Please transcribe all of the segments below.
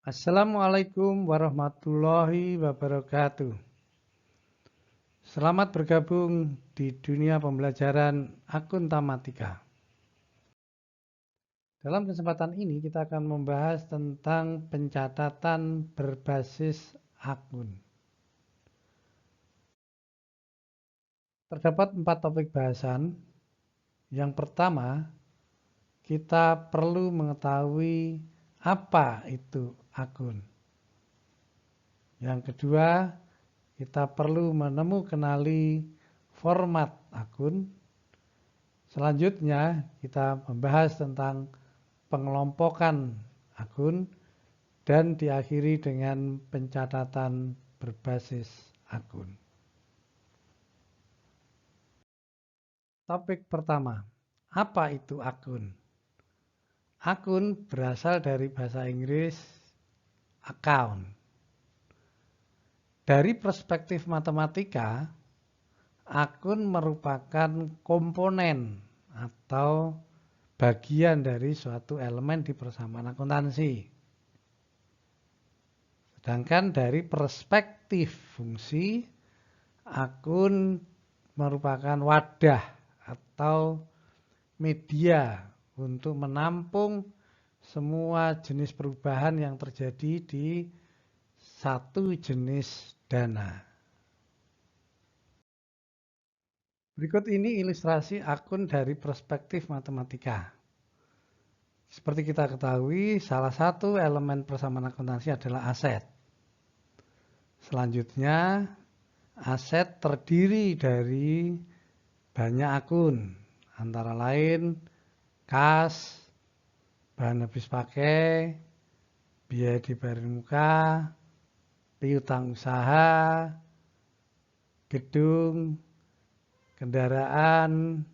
Assalamualaikum warahmatullahi wabarakatuh. Selamat bergabung di dunia pembelajaran akuntamatika. Dalam kesempatan ini kita akan membahas tentang pencatatan berbasis akun. Terdapat 4 topik bahasan. Yang pertama, kita perlu mengetahui apa itu akun. Yang kedua, kita perlu kenali format akun. Selanjutnya, kita membahas tentang pengelompokan akun dan diakhiri dengan pencatatan berbasis akun. Topik pertama, apa itu akun? Akun berasal dari bahasa Inggris account. Dari perspektif matematika, akun merupakan komponen atau bagian dari suatu elemen di persamaan akuntansi. Sedangkan dari perspektif fungsi, akun merupakan wadah atau media untuk menampung semua jenis perubahan yang terjadi di satu jenis dana. Berikut ini ilustrasi akun dari perspektif matematika. Seperti kita ketahui, salah satu elemen persamaan akuntansi adalah aset. Selanjutnya, aset terdiri dari banyak akun, antara lain kas, bahan habis pakai, biaya dibayar muka, piutang usaha, gedung, kendaraan,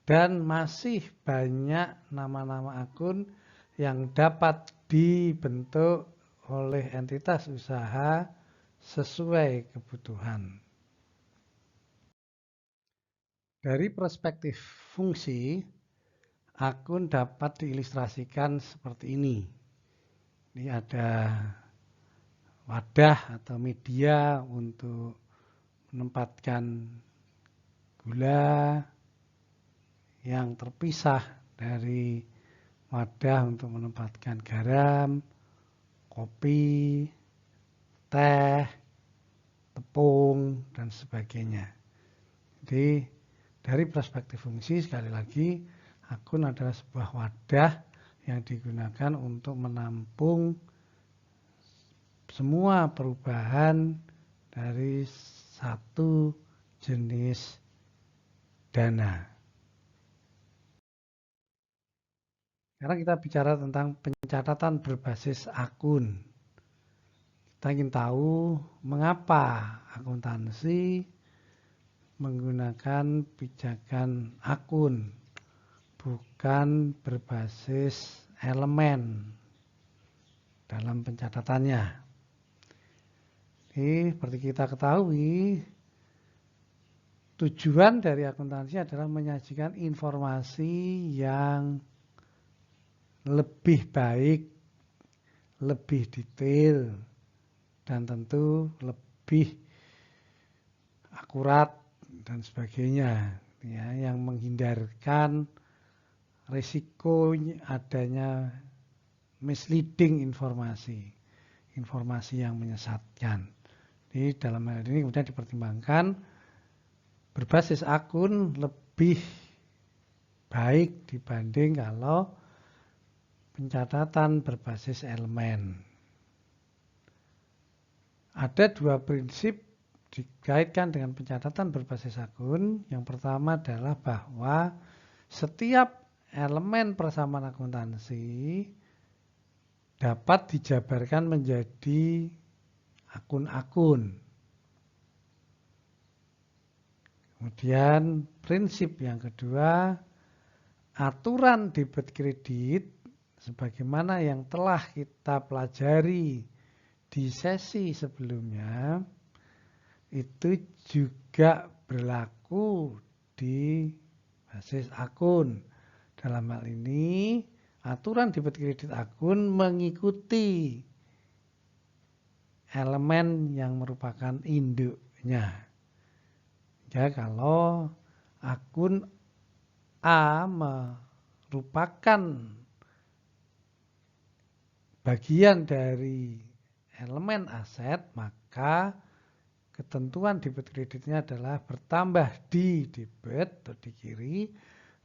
dan masih banyak nama-nama akun yang dapat dibentuk oleh entitas usaha sesuai kebutuhan. Dari perspektif fungsi, akun dapat diilustrasikan seperti ini. Ini ada wadah atau media untuk menempatkan gula yang terpisah dari wadah untuk menempatkan garam, kopi, teh, tepung, dan sebagainya. Jadi dari perspektif fungsi, sekali lagi, akun adalah sebuah wadah yang digunakan untuk menampung semua perubahan dari satu jenis dana. Sekarang kita bicara tentang pencatatan berbasis akun. Kita ingin tahu mengapa akuntansi menggunakan pijakan akun, bukan berbasis elemen dalam pencatatannya. Jadi, seperti kita ketahui, tujuan dari akuntansi adalah menyajikan informasi yang lebih baik, lebih detail, dan tentu lebih akurat dan sebagainya, ya, yang menghindarkan risiko adanya misleading informasi yang menyesatkan. Jadi dalam hal ini kemudian dipertimbangkan berbasis akun lebih baik dibanding kalau pencatatan berbasis elemen. Ada dua prinsip dikaitkan dengan pencatatan berbasis akun. Yang pertama adalah bahwa setiap elemen persamaan akuntansi dapat dijabarkan menjadi akun-akun. Kemudian prinsip yang kedua, aturan debit kredit sebagaimana yang telah kita pelajari di sesi sebelumnya itu juga berlaku di basis akun. Dalam hal ini, aturan debit kredit akun mengikuti elemen yang merupakan induknya. Ya, kalau akun A merupakan bagian dari elemen aset, maka ketentuan debit kreditnya adalah bertambah di debit atau di kiri,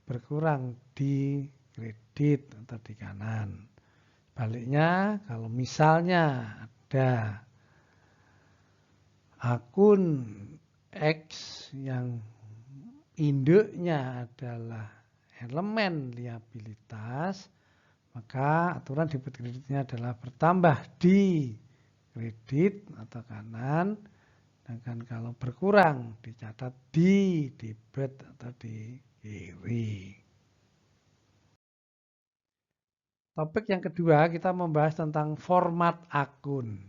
berkurang di kredit atau di kanan. Baliknya, kalau misalnya ada akun X yang induknya adalah elemen liabilitas, maka aturan debit kreditnya adalah bertambah di kredit atau kanan, sedangkan kalau berkurang dicatat di debit atau di kiri. Topik yang kedua, kita membahas tentang format akun.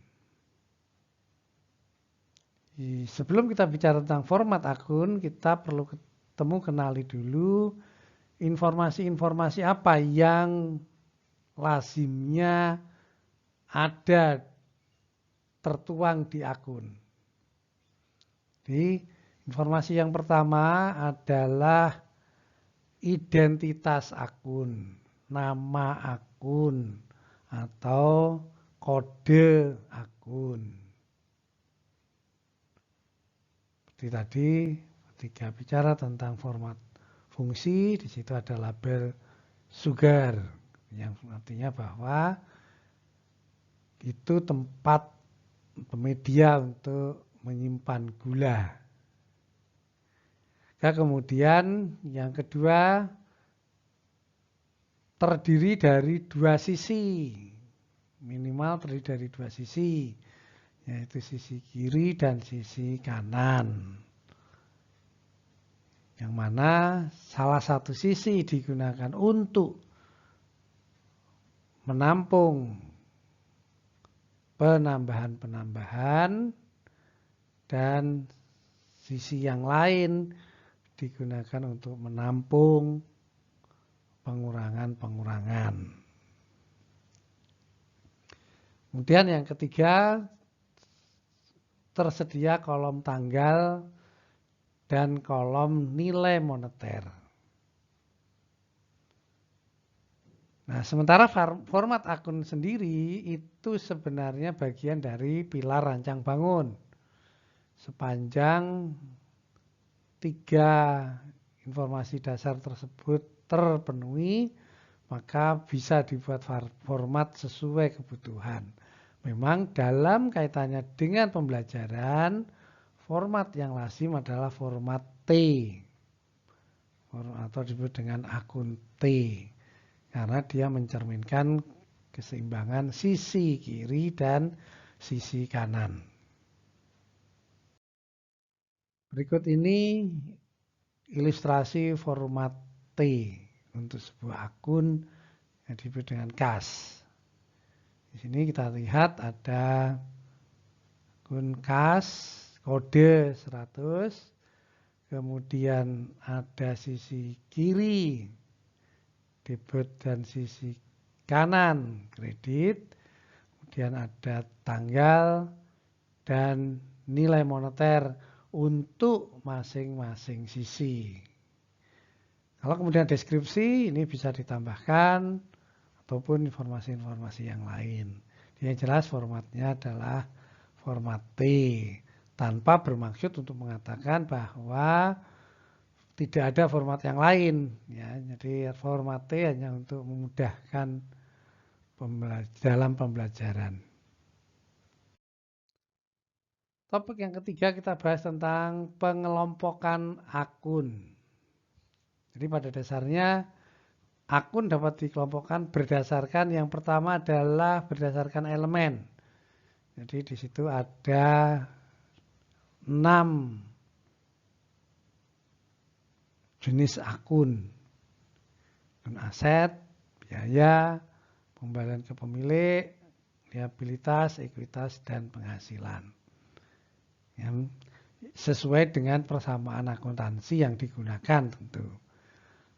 Sebelum kita bicara tentang format akun, kita perlu kenali dulu informasi-informasi apa yang lazimnya ada tertuang di akun. Jadi, informasi yang pertama adalah identitas akun, nama akun, atau kode akun. Seperti tadi, ketika bicara tentang format fungsi, di situ ada label sugar, yang artinya bahwa itu tempat media untuk menyimpan gula. Kemudian yang kedua, terdiri dari dua sisi, minimal terdiri dari dua sisi, yaitu sisi kiri dan sisi kanan. Yang mana salah satu sisi digunakan untuk menampung penambahan-penambahan dan sisi yang lain digunakan untuk menampung pengurangan-pengurangan. Kemudian yang ketiga, tersedia kolom tanggal dan kolom nilai moneter. Nah, sementara format akun sendiri itu sebenarnya bagian dari pilar rancang bangun. Sepanjang 3 informasi dasar tersebut terpenuhi, maka bisa dibuat format sesuai kebutuhan. Memang dalam kaitannya dengan pembelajaran, format yang lazim adalah format T atau disebut dengan akun T, karena dia mencerminkan keseimbangan sisi kiri dan sisi kanan. Berikut ini ilustrasi format T untuk sebuah akun yang disebut dengan kas. Di sini kita lihat ada akun kas kode 100, kemudian ada sisi kiri debit dan sisi kanan kredit, kemudian ada tanggal dan nilai moneter untuk masing-masing sisi. Kalau kemudian deskripsi, ini bisa ditambahkan ataupun informasi-informasi yang lain. Yang jelas formatnya adalah format T, tanpa bermaksud untuk mengatakan bahwa tidak ada format yang lain. Ya, jadi format T hanya untuk memudahkan dalam pembelajaran. Topik yang ketiga kita bahas tentang pengelompokan akun. Jadi pada dasarnya akun dapat dikelompokkan berdasarkan yang pertama adalah berdasarkan elemen. Jadi di situ ada 6 jenis akun. Aset, biaya, pembalian ke pemilik, liabilitas, ekuitas, dan penghasilan. Yang sesuai dengan persamaan akuntansi yang digunakan tentu.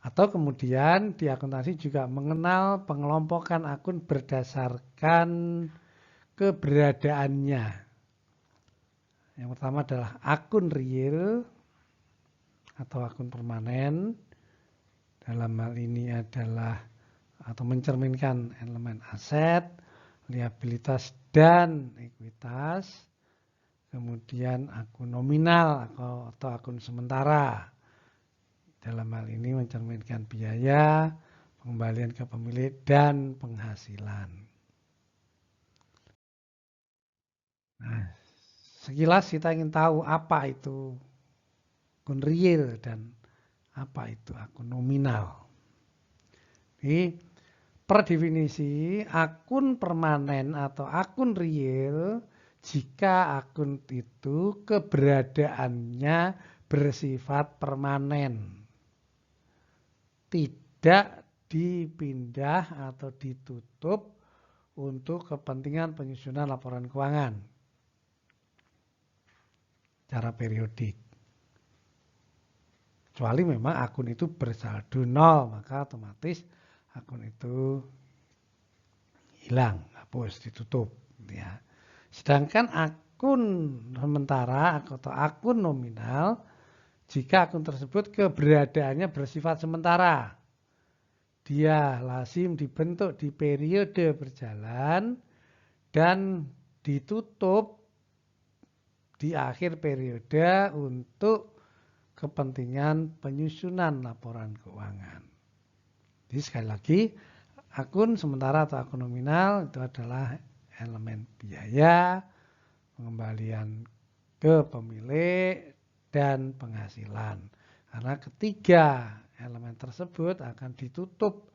Atau kemudian di akuntansi juga mengenal pengelompokan akun berdasarkan keberadaannya. Yang pertama adalah akun real atau akun permanen. Dalam hal ini adalah atau mencerminkan elemen aset, liabilitas dan ekuitas. Kemudian akun nominal atau akun sementara. Dalam hal ini mencerminkan biaya, pengembalian ke pemilik, dan penghasilan. Nah, sekilas kita ingin tahu apa itu akun real dan apa itu akun nominal. Jadi, per definisi, akun permanen atau akun real jika akun itu keberadaannya bersifat permanen. Tidak dipindah atau ditutup untuk kepentingan penyusunan laporan keuangan secara periodik. Kecuali memang akun itu bersaldo 0, maka otomatis akun itu hilang, hapus, ditutup. Ya. Sedangkan akun sementara atau akun nominal, jika akun tersebut keberadaannya bersifat sementara, dia lazim dibentuk di periode berjalan dan ditutup di akhir periode untuk kepentingan penyusunan laporan keuangan. Jadi sekali lagi, akun sementara atau akun nominal itu adalah elemen biaya, pengembalian ke pemilik, dan penghasilan. Karena ketiga elemen tersebut akan ditutup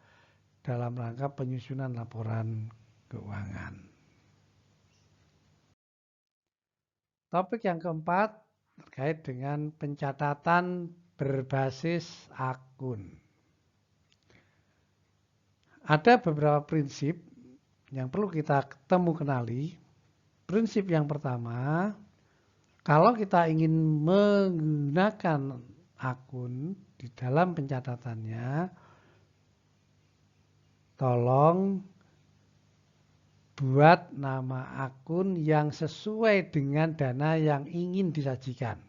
dalam rangka penyusunan laporan keuangan. Topik yang keempat terkait dengan pencatatan berbasis akun. Ada beberapa prinsip yang perlu kita kenali. Prinsip yang pertama, kalau kita ingin menggunakan akun di dalam pencatatannya, tolong buat nama akun yang sesuai dengan dana yang ingin disajikan.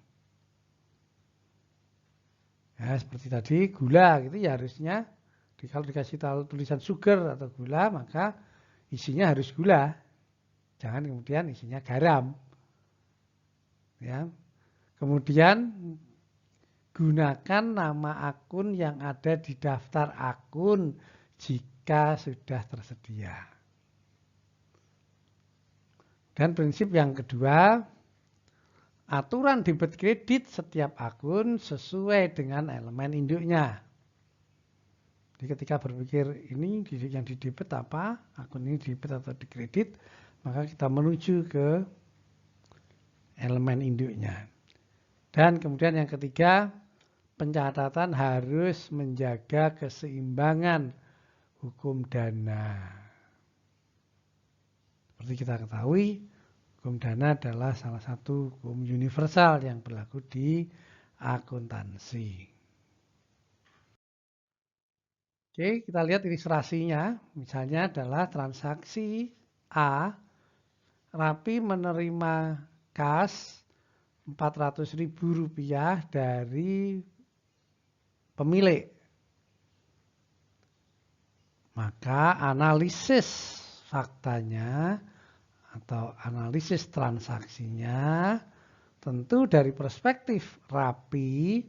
Ya, seperti tadi gula gitu ya harusnya kalau dikasih tahu tulisan sugar atau gula maka isinya harus gula. Jangan kemudian isinya garam. Ya. Kemudian gunakan nama akun yang ada di daftar akun jika sudah tersedia. Dan prinsip yang kedua, aturan debit kredit setiap akun sesuai dengan elemen induknya. Jadi ketika berpikir ini yang di debit apa, akun ini di debit atau di kredit, maka kita menuju ke elemen induknya. Dan kemudian yang ketiga, pencatatan harus menjaga keseimbangan hukum dana. Seperti kita ketahui, hukum dana adalah salah satu hukum universal yang berlaku di akuntansi. Oke, kita lihat ilustrasinya. Misalnya adalah transaksi A, Rapi menerima kas Rp400.000 dari pemilik. Maka analisis faktanya atau analisis transaksinya tentu dari perspektif Rapi,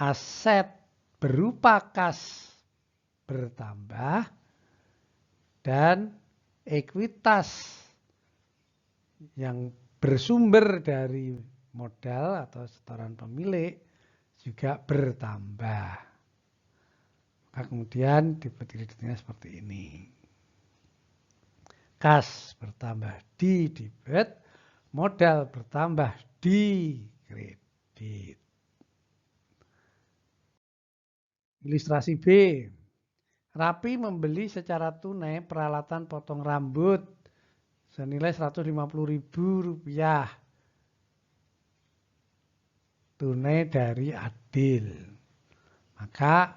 aset berupa kas bertambah dan ekuitas yang bersumber dari modal atau setoran pemilik juga bertambah. Maka kemudian debit kreditnya seperti ini. Kas bertambah di debit, modal bertambah di kredit. Ilustrasi B. Rapi membeli secara tunai peralatan potong rambut senilai Rp150.000 tunai dari Adil. Maka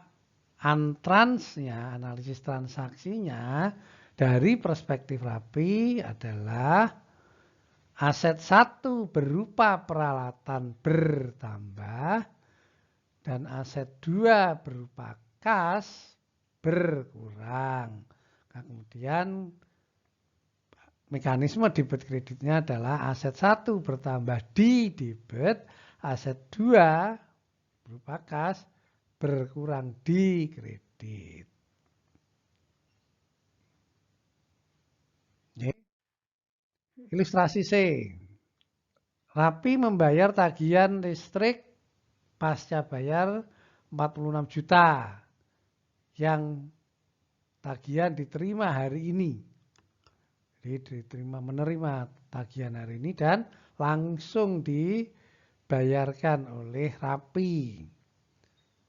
antransnya, analisis transaksinya dari perspektif Rapi adalah Aset 1 berupa peralatan bertambah dan aset 2 berupa kas berkurang. Nah, kemudian mekanisme debit kreditnya adalah aset 1 bertambah di debit, aset 2 berupa kas berkurang di kredit. Ilustrasi C. Rapi membayar tagihan listrik pasca bayar 46 juta yang tagihan diterima hari ini. Jadi menerima tagihan hari ini dan langsung dibayarkan oleh Rapi.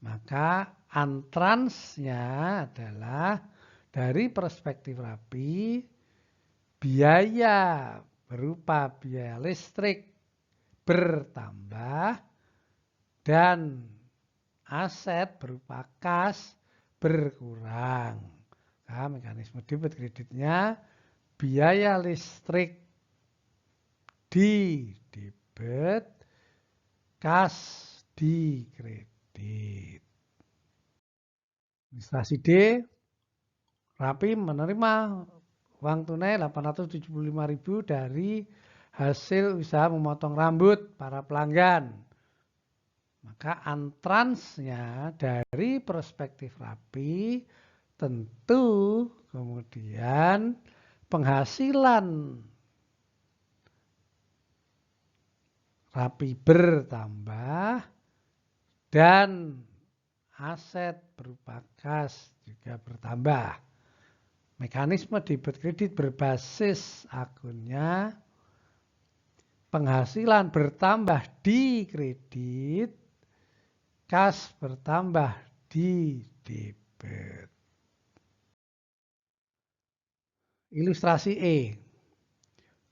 Maka antransnya adalah dari perspektif Rapi, biaya berupa biaya listrik bertambah dan aset berupa kas berkurang. Nah, mekanisme debit kreditnya biaya listrik di debit, kas di kredit. Ilustrasi D, Rapi menerima uang tunai 875.000 dari hasil usaha memotong rambut para pelanggan. Maka antransnya dari perspektif Rapi tentu kemudian penghasilan Rapi bertambah dan aset berupa kas juga bertambah. Mekanisme debit kredit berbasis akunnya, penghasilan bertambah di kredit, kas bertambah di debit. Ilustrasi E.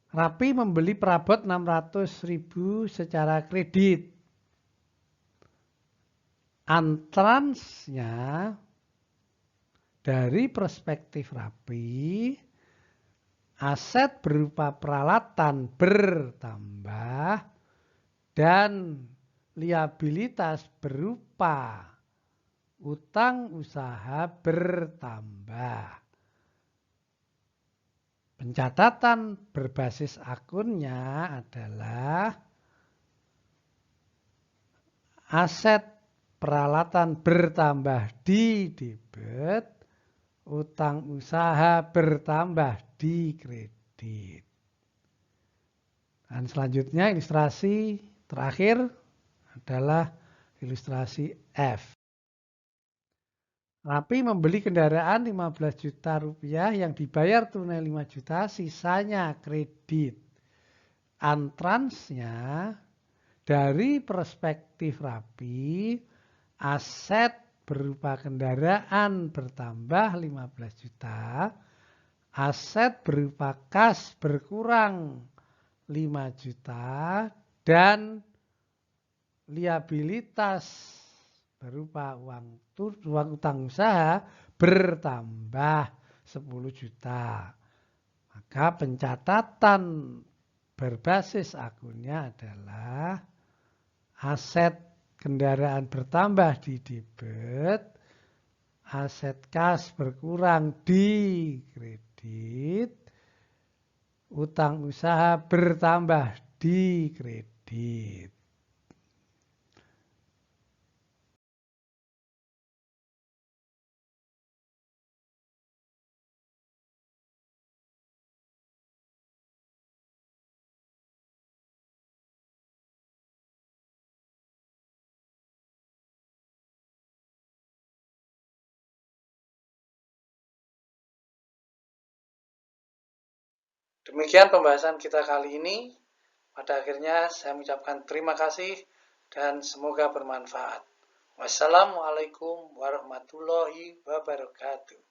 Rapi membeli perabot 600.000 secara kredit. Antransnya dari perspektif Rapi, aset berupa peralatan bertambah dan liabilitas berupa utang usaha bertambah. Pencatatan berbasis akunnya adalah aset peralatan bertambah di debit, utang usaha bertambah di kredit. Dan selanjutnya ilustrasi terakhir adalah ilustrasi F. Rapi membeli kendaraan 15 juta rupiah yang dibayar tunai 5 juta, sisanya kredit. Antransnya dari perspektif Rapi, aset berupa kendaraan bertambah 15 juta, aset berupa kas berkurang 5 juta, dan liabilitas berupa uang utang usaha bertambah 10 juta. Maka pencatatan berbasis akunnya adalah aset kendaraan bertambah di debit, aset kas berkurang di kredit, utang usaha bertambah di kredit. Demikian pembahasan kita kali ini. Pada akhirnya saya mengucapkan terima kasih dan semoga bermanfaat. Wassalamualaikum warahmatullahi wabarakatuh.